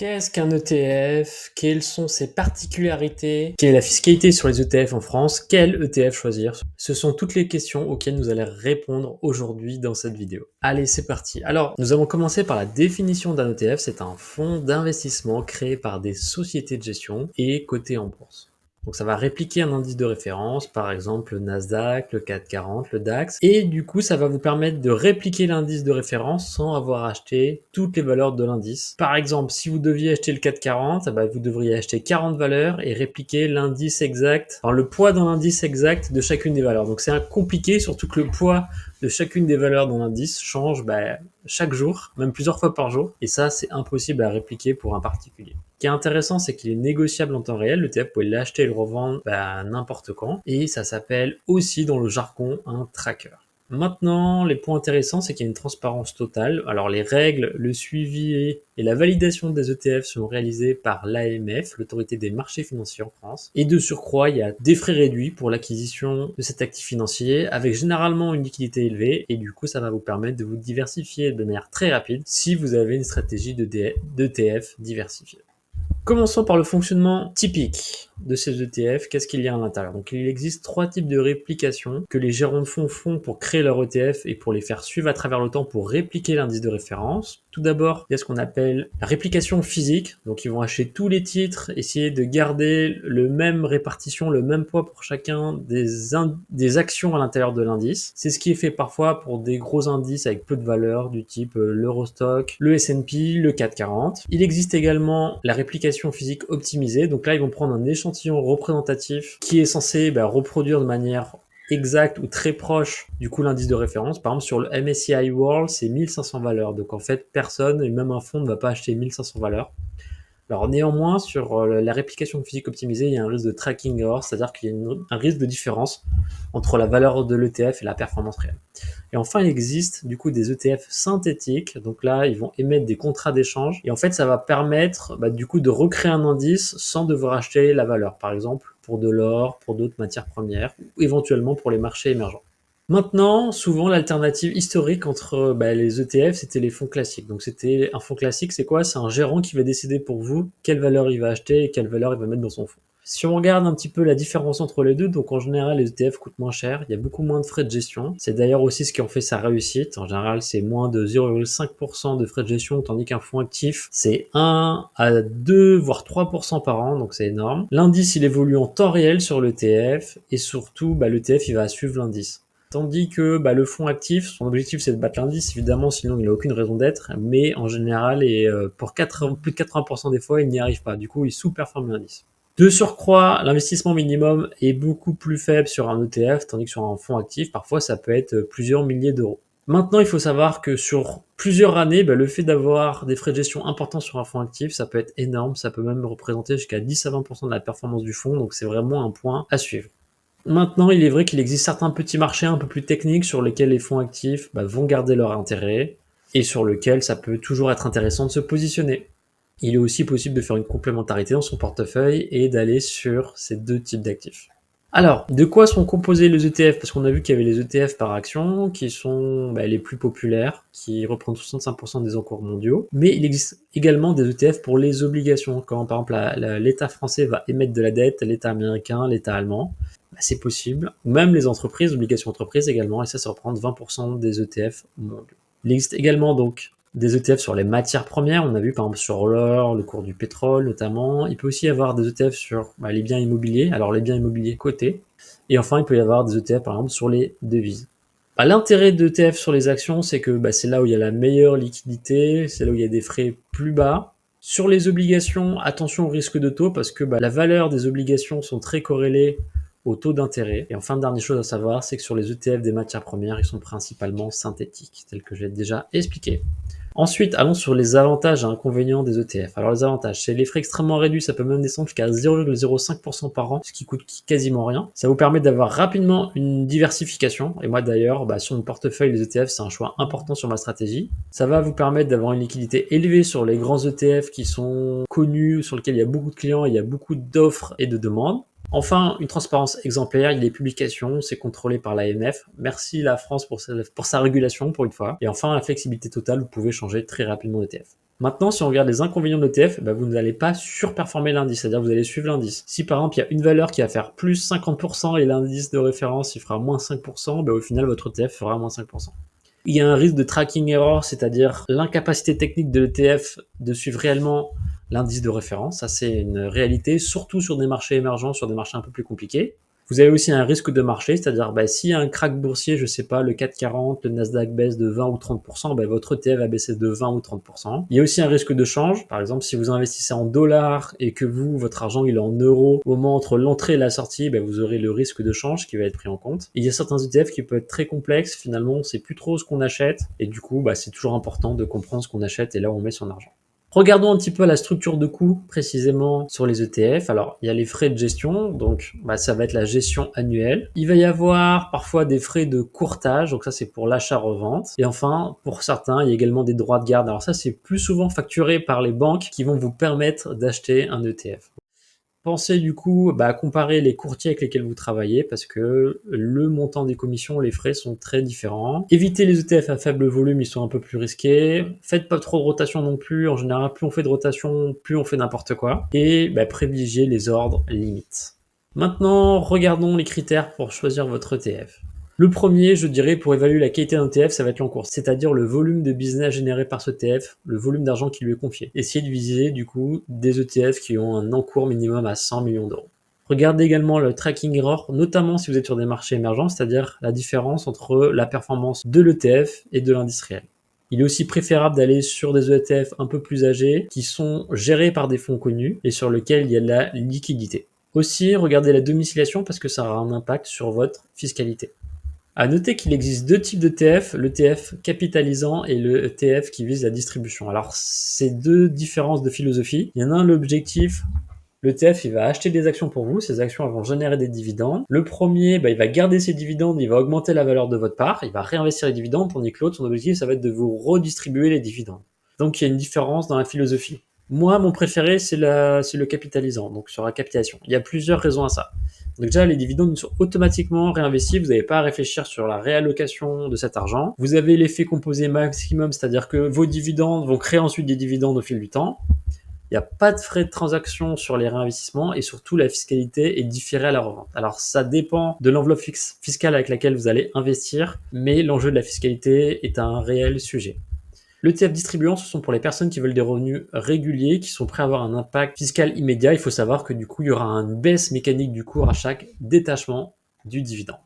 Qu'est-ce qu'un ETF? Quelles sont ses particularités? Quelle est la fiscalité sur les ETF en France? Quel ETF choisir? Ce sont toutes les questions auxquelles nous allons répondre aujourd'hui dans cette vidéo. Allez, c'est parti. Alors, nous allons commencer par la définition d'un ETF. C'est un fonds d'investissement créé par des sociétés de gestion et coté en bourse. Donc ça va répliquer un indice de référence, par exemple le Nasdaq, le CAC 40, le DAX, et du coup ça va vous permettre de répliquer l'indice de référence sans avoir acheté toutes les valeurs de l'indice. Par exemple, si vous deviez acheter le CAC 40, vous devriez acheter 40 valeurs et répliquer l'indice exact, enfin le poids dans l'indice exact de chacune des valeurs. Donc c'est compliqué, surtout que le poids de chacune des valeurs dans l'indice change chaque jour, même plusieurs fois par jour, et ça c'est impossible à répliquer pour un particulier. Ce qui est intéressant, c'est qu'il est négociable en temps réel. Le ETF, vous pouvez l'acheter et le revendre n'importe quand, et ça s'appelle aussi dans le jargon un tracker. Maintenant, les points intéressants, c'est qu'il y a une transparence totale. Alors les règles, le suivi et la validation des ETF sont réalisés par l'AMF, l'autorité des marchés financiers en France. Et de surcroît, il y a des frais réduits pour l'acquisition de cet actif financier, avec généralement une liquidité élevée, et du coup ça va vous permettre de vous diversifier de manière très rapide si vous avez une stratégie d'ETF diversifiée. Commençons par le fonctionnement typique de ces ETF. Qu'est-ce qu'il y a à l'intérieur? Donc, il existe 3 types de réplication que les gérants de fonds font pour créer leur ETF et pour les faire suivre à travers le temps pour répliquer l'indice de référence. Tout d'abord, il y a ce qu'on appelle la réplication physique. Donc, ils vont acheter tous les titres, essayer de garder le même répartition, le même poids pour chacun des actions à l'intérieur de l'indice. C'est ce qui est fait parfois pour des gros indices avec peu de valeur du type l'Eurostock, le S&P, le CAC 40. Il existe également la réplication physique optimisée. Donc là, ils vont prendre un échantillon représentatif qui est censé reproduire de manière exacte ou très proche du coup l'indice de référence. Par exemple, sur le MSCI World, c'est 1500 valeurs. Donc en fait, personne, et même un fonds, ne va pas acheter 1500 valeurs. Alors néanmoins, sur la réplication physique optimisée, il y a un risque de tracking error, c'est-à-dire qu'il y a un risque de différence entre la valeur de l'ETF et la performance réelle. Et enfin, il existe du coup des ETF synthétiques. Donc là, ils vont émettre des contrats d'échange. Et en fait, ça va permettre du coup de recréer un indice sans devoir acheter la valeur. Par exemple, pour de l'or, pour d'autres matières premières, ou éventuellement pour les marchés émergents. Maintenant, souvent, l'alternative historique entre les ETF, c'était les fonds classiques. Donc, c'était un fonds classique, c'est quoi? C'est un gérant qui va décider pour vous quelle valeur il va acheter et quelle valeur il va mettre dans son fonds. Si on regarde un petit peu la différence entre les deux, donc en général, les ETF coûtent moins cher, il y a beaucoup moins de frais de gestion. C'est d'ailleurs aussi ce qui en fait sa réussite. En général, c'est moins de 0,5% de frais de gestion, tandis qu'un fonds actif, c'est 1 à 2, voire 3% par an, donc c'est énorme. L'indice, il évolue en temps réel sur l'ETF, et surtout, l'ETF, il va suivre l'indice. Tandis que le fonds actif, son objectif c'est de battre l'indice, évidemment, sinon il n'a aucune raison d'être, mais en général, et pour plus de 80% des fois, il n'y arrive pas. Du coup, il sous-performe l'indice. De surcroît, l'investissement minimum est beaucoup plus faible sur un ETF, tandis que sur un fonds actif, parfois ça peut être plusieurs milliers d'euros. Maintenant, il faut savoir que sur plusieurs années, le fait d'avoir des frais de gestion importants sur un fonds actif, ça peut être énorme, ça peut même représenter jusqu'à 10 à 20% de la performance du fonds, donc c'est vraiment un point à suivre. Maintenant, il est vrai qu'il existe certains petits marchés un peu plus techniques sur lesquels les fonds actifs vont garder leur intérêt et sur lesquels ça peut toujours être intéressant de se positionner. Il est aussi possible de faire une complémentarité dans son portefeuille et d'aller sur ces deux types d'actifs. Alors, de quoi sont composés les ETF? Parce qu'on a vu qu'il y avait les ETF par action qui sont les plus populaires, qui représentent 65% des encours mondiaux. Mais il existe également des ETF pour les obligations. Quand par exemple l'État français va émettre de la dette, l'État américain, l'État allemand, c'est possible. Ou même les entreprises, obligations entreprises également, et ça représente 20% des ETF mondiaux. Il existe également donc des ETF sur les matières premières, on a vu par exemple sur l'or, le cours du pétrole notamment. Il peut aussi y avoir des ETF sur les biens immobiliers, alors les biens immobiliers cotés. Et enfin, il peut y avoir des ETF par exemple sur les devises. L'intérêt d'ETF sur les actions, c'est que c'est là où il y a la meilleure liquidité, c'est là où il y a des frais plus bas. Sur les obligations, attention au risque de taux, parce que la valeur des obligations sont très corrélées au taux d'intérêt. Et enfin, dernière chose à savoir, c'est que sur les ETF des matières premières, ils sont principalement synthétiques, tels que j'ai déjà expliqué. Ensuite, allons sur les avantages et inconvénients des ETF. Alors les avantages, c'est les frais extrêmement réduits, ça peut même descendre jusqu'à 0,05% par an, ce qui coûte quasiment rien. Ça vous permet d'avoir rapidement une diversification. Et moi d'ailleurs, sur mon portefeuille, les ETF, c'est un choix important sur ma stratégie. Ça va vous permettre d'avoir une liquidité élevée sur les grands ETF qui sont connus, sur lesquels il y a beaucoup de clients, il y a beaucoup d'offres et de demandes. Enfin, une transparence exemplaire, il y a des publications, c'est contrôlé par l'AMF. Merci la France pour sa régulation pour une fois. Et enfin, la flexibilité totale, vous pouvez changer très rapidement d'ETF. Maintenant, si on regarde les inconvénients de l'ETF, vous n'allez pas surperformer l'indice, c'est-à-dire que vous allez suivre l'indice. Si par exemple, il y a une valeur qui va faire plus 50% et l'indice de référence, il fera moins 5%, au final, votre ETF fera moins 5%. Il y a un risque de tracking error, c'est-à-dire l'incapacité technique de l'ETF de suivre réellement l'indice de référence. Ça, c'est une réalité, surtout sur des marchés émergents, sur des marchés un peu plus compliqués. Vous avez aussi un risque de marché, c'est-à-dire s'il y a un crack boursier, je sais pas, le CAC 40, le Nasdaq baisse de 20 ou 30%, votre ETF va baisser de 20 ou 30%. Il y a aussi un risque de change. Par exemple, si vous investissez en dollars et que votre argent il est en euros, au moment entre l'entrée et la sortie, vous aurez le risque de change qui va être pris en compte. Et il y a certains ETF qui peuvent être très complexes. Finalement, on ne sait plus trop ce qu'on achète. Et du coup, c'est toujours important de comprendre ce qu'on achète et là où on met son argent. Regardons un petit peu la structure de coûts précisément sur les ETF. Alors, il y a les frais de gestion, donc ça va être la gestion annuelle. Il va y avoir parfois des frais de courtage, donc ça c'est pour l'achat-revente. Et enfin, pour certains, il y a également des droits de garde. Alors ça, c'est plus souvent facturé par les banques qui vont vous permettre d'acheter un ETF. Pensez du coup à comparer les courtiers avec lesquels vous travaillez parce que le montant des commissions, les frais sont très différents. Évitez les ETF à faible volume, ils sont un peu plus risqués. Faites pas trop de rotation non plus. En général, plus on fait de rotation, plus on fait n'importe quoi. Et privilégiez les ordres limites. Maintenant, regardons les critères pour choisir votre ETF. Le premier, je dirais, pour évaluer la qualité d'un ETF, ça va être l'encours, c'est-à-dire le volume de business généré par ce ETF, le volume d'argent qui lui est confié. Essayez de viser, du coup, des ETF qui ont un encours minimum à 100 millions d'euros. Regardez également le tracking error, notamment si vous êtes sur des marchés émergents, c'est-à-dire la différence entre la performance de l'ETF et de l'indice réel. Il est aussi préférable d'aller sur des ETF un peu plus âgés, qui sont gérés par des fonds connus et sur lesquels il y a de la liquidité. Aussi, regardez la domiciliation parce que ça aura un impact sur votre fiscalité. À noter qu'il existe deux types d'ETF, l'ETF capitalisant et le ETF qui vise la distribution. Alors, c'est deux différences de philosophie. Il y en a un, l'objectif, l'ETF, il va acheter des actions pour vous, ces actions elles vont générer des dividendes. Le premier, il va garder ses dividendes, il va augmenter la valeur de votre part, il va réinvestir les dividendes, tandis que l'autre, son objectif, ça va être de vous redistribuer les dividendes. Donc, il y a une différence dans la philosophie. Moi, mon préféré, c'est le capitalisant, donc sur la capitalisation. Il y a plusieurs raisons à ça. Donc déjà, les dividendes sont automatiquement réinvestis, vous n'avez pas à réfléchir sur la réallocation de cet argent. Vous avez l'effet composé maximum, c'est-à-dire que vos dividendes vont créer ensuite des dividendes au fil du temps. Il n'y a pas de frais de transaction sur les réinvestissements et surtout la fiscalité est différée à la revente. Alors ça dépend de l'enveloppe fiscale avec laquelle vous allez investir, mais l'enjeu de la fiscalité est un réel sujet. L'ETF distribuant, ce sont pour les personnes qui veulent des revenus réguliers, qui sont prêts à avoir un impact fiscal immédiat. Il faut savoir que du coup, il y aura une baisse mécanique du cours à chaque détachement du dividende.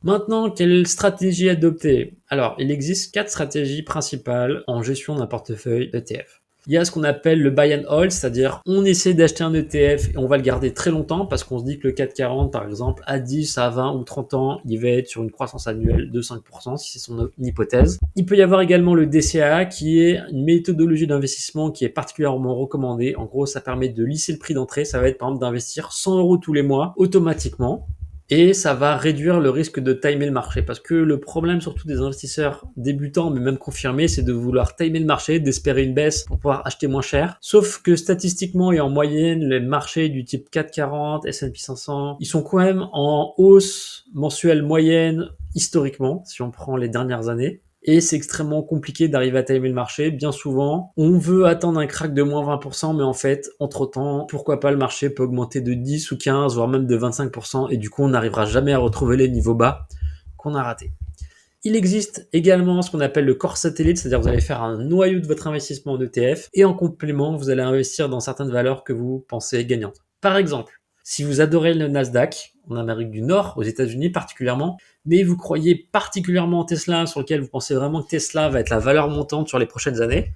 Maintenant, quelle stratégie adopter? Alors, il existe 4 stratégies principales en gestion d'un portefeuille ETF. Il y a ce qu'on appelle le buy and hold, c'est-à-dire on essaie d'acheter un ETF et on va le garder très longtemps parce qu'on se dit que le CAC 40, par exemple, à 10, à 20 ou 30 ans, il va être sur une croissance annuelle de 5%, si c'est son hypothèse. Il peut y avoir également le DCA qui est une méthodologie d'investissement qui est particulièrement recommandée. En gros, ça permet de lisser le prix d'entrée. Ça va être par exemple d'investir 100 € tous les mois automatiquement. Et ça va réduire le risque de timer le marché. Parce que le problème surtout des investisseurs débutants, mais même confirmés, c'est de vouloir timer le marché, d'espérer une baisse pour pouvoir acheter moins cher. Sauf que statistiquement et en moyenne, les marchés du type 440, S&P 500, ils sont quand même en hausse mensuelle moyenne historiquement, si on prend les dernières années. Et c'est extrêmement compliqué d'arriver à timer le marché. Bien souvent, on veut attendre un crack de moins 20%, mais en fait, entre-temps, pourquoi pas le marché peut augmenter de 10 ou 15, voire même de 25%, et du coup, on n'arrivera jamais à retrouver les niveaux bas qu'on a ratés. Il existe également ce qu'on appelle le corps satellite, c'est-à-dire que vous allez faire un noyau de votre investissement en ETF, et en complément, vous allez investir dans certaines valeurs que vous pensez gagnantes. Par exemple, si vous adorez le Nasdaq, en Amérique du Nord, aux États-Unis particulièrement, mais vous croyez particulièrement en Tesla, sur lequel vous pensez vraiment que Tesla va être la valeur montante sur les prochaines années,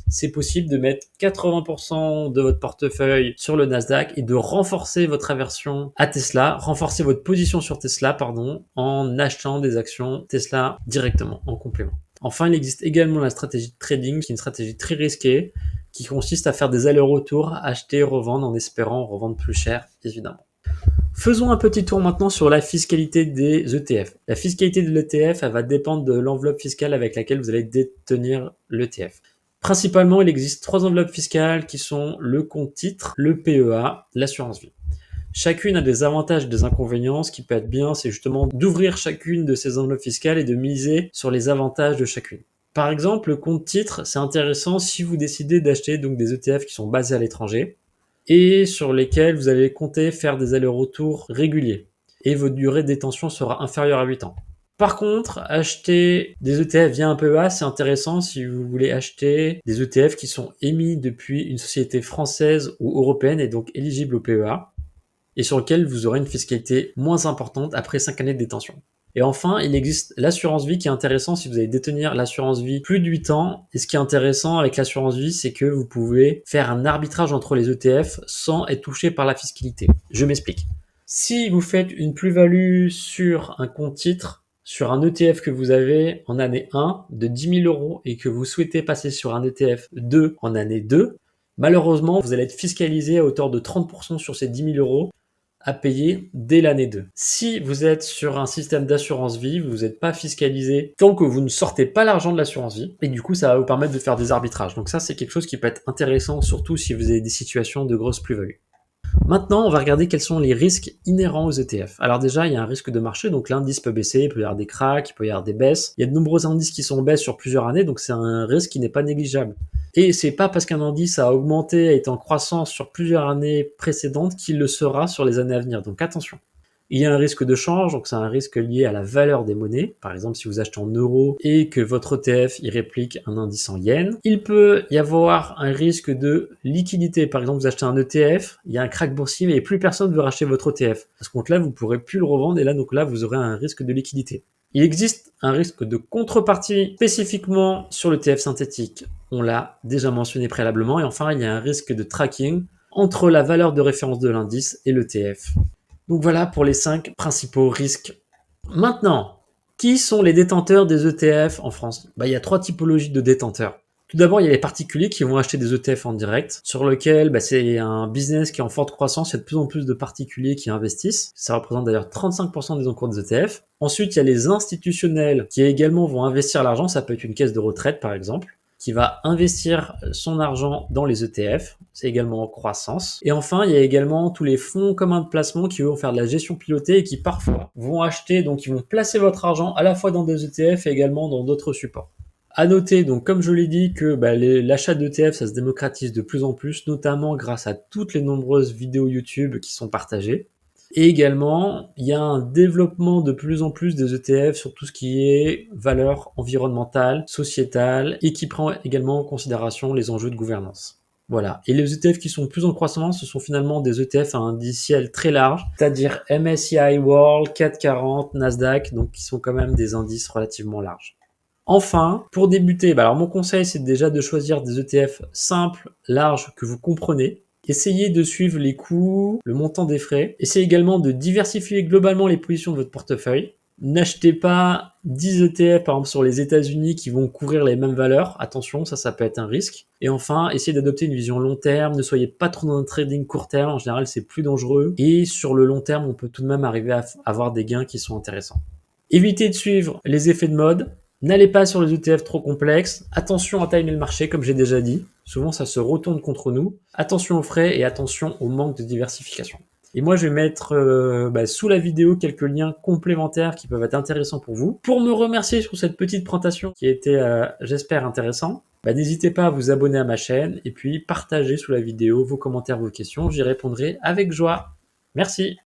c'est possible de mettre 80% de votre portefeuille sur le Nasdaq et de renforcer votre aversion à Tesla, renforcer votre position sur Tesla, en achetant des actions Tesla directement, en complément. Enfin, il existe également la stratégie de trading, qui est une stratégie très risquée, qui consiste à faire des allers-retours, acheter, revendre, en espérant revendre plus cher, évidemment. Faisons un petit tour maintenant sur la fiscalité des ETF. La fiscalité de l'ETF, elle va dépendre de l'enveloppe fiscale avec laquelle vous allez détenir l'ETF. Principalement, il existe 3 enveloppes fiscales qui sont le compte titre, le PEA, l'assurance vie. Chacune a des avantages et des inconvénients. Ce qui peut être bien, c'est justement d'ouvrir chacune de ces enveloppes fiscales et de miser sur les avantages de chacune. Par exemple, le compte titre, c'est intéressant si vous décidez d'acheter donc des ETF qui sont basés à l'étranger et sur lesquels vous allez compter faire des allers-retours réguliers et votre durée de détention sera inférieure à 8 ans. Par contre, acheter des ETF via un PEA, c'est intéressant si vous voulez acheter des ETF qui sont émis depuis une société française ou européenne et donc éligibles au PEA et sur lequel vous aurez une fiscalité moins importante après 5 années de détention. Et enfin, il existe l'assurance vie qui est intéressant si vous allez détenir l'assurance vie plus de 8 ans. Et ce qui est intéressant avec l'assurance vie, c'est que vous pouvez faire un arbitrage entre les ETF sans être touché par la fiscalité. Je m'explique. Si vous faites une plus-value sur un compte titre, sur un ETF que vous avez en année 1 de 10 000 euros et que vous souhaitez passer sur un ETF 2 en année 2, malheureusement, vous allez être fiscalisé à hauteur de 30% sur ces 10 000 euros à payer dès l'année 2. Si vous êtes sur un système d'assurance vie, vous n'êtes pas fiscalisé tant que vous ne sortez pas l'argent de l'assurance vie. Et du coup, ça va vous permettre de faire des arbitrages. Donc ça, c'est quelque chose qui peut être intéressant, surtout si vous avez des situations de grosse plus-value. Maintenant, on va regarder quels sont les risques inhérents aux ETF. Alors déjà, il y a un risque de marché, donc l'indice peut baisser, il peut y avoir des cracks, il peut y avoir des baisses. Il y a de nombreux indices qui sont en baisse sur plusieurs années, donc c'est un risque qui n'est pas négligeable. Et c'est pas parce qu'un indice a augmenté, a été en croissance sur plusieurs années précédentes qu'il le sera sur les années à venir. Donc attention. Il y a un risque de change, donc c'est un risque lié à la valeur des monnaies. Par exemple, si vous achetez en euros et que votre ETF y réplique un indice en yens. Il peut y avoir un risque de liquidité. Par exemple, vous achetez un ETF, il y a un crack boursier, mais plus personne ne veut racheter votre ETF. À ce compte-là, vous ne pourrez plus le revendre et là, donc là, vous aurez un risque de liquidité. Il existe un risque de contrepartie spécifiquement sur l'ETF synthétique. On l'a déjà mentionné préalablement. Et enfin, il y a un risque de tracking entre la valeur de référence de l'indice et l'ETF. Donc voilà pour les 5 principaux risques. Maintenant, qui sont les détenteurs des ETF en France? Il y a 3 typologies de détenteurs. Tout d'abord, il y a les particuliers qui vont acheter des ETF en direct, sur lequel c'est un business qui est en forte croissance. Il y a de plus en plus de particuliers qui investissent. Ça représente d'ailleurs 35% des encours des ETF. Ensuite, il y a les institutionnels qui également vont investir l'argent. Ça peut être une caisse de retraite, par exemple, qui va investir son argent dans les ETF. C'est également en croissance. Et enfin, il y a également tous les fonds communs de placement qui vont faire de la gestion pilotée et qui parfois vont acheter, donc ils vont placer votre argent à la fois dans des ETF et également dans d'autres supports. À noter, donc comme je l'ai dit, que l'achat d'ETF, ça se démocratise de plus en plus, notamment grâce à toutes les nombreuses vidéos YouTube qui sont partagées. Et également, il y a un développement de plus en plus des ETF sur tout ce qui est valeur environnementale, sociétale, et qui prend également en considération les enjeux de gouvernance. Voilà. Et les ETF qui sont plus en croissance, ce sont finalement des ETF à un indiciel très large, c'est-à-dire MSCI World, CAC 40, Nasdaq, donc qui sont quand même des indices relativement larges. Enfin, pour débuter, alors mon conseil, c'est déjà de choisir des ETF simples, larges, que vous comprenez. Essayez de suivre les coûts, le montant des frais. Essayez également de diversifier globalement les positions de votre portefeuille. N'achetez pas 10 ETF, par exemple, sur les États-Unis qui vont couvrir les mêmes valeurs. Attention, ça peut être un risque. Et enfin, essayez d'adopter une vision long terme. Ne soyez pas trop dans un trading court terme. En général, c'est plus dangereux. Et sur le long terme, on peut tout de même arriver à avoir des gains qui sont intéressants. Évitez de suivre les effets de mode. N'allez pas sur les ETF trop complexes. Attention à timer le marché, comme j'ai déjà dit. Souvent, ça se retourne contre nous. Attention aux frais et attention au manque de diversification. Et moi, je vais mettre sous la vidéo quelques liens complémentaires qui peuvent être intéressants pour vous. Pour me remercier sur cette petite présentation qui a été, j'espère, intéressante, n'hésitez pas à vous abonner à ma chaîne et puis partagez sous la vidéo vos commentaires, vos questions. J'y répondrai avec joie. Merci.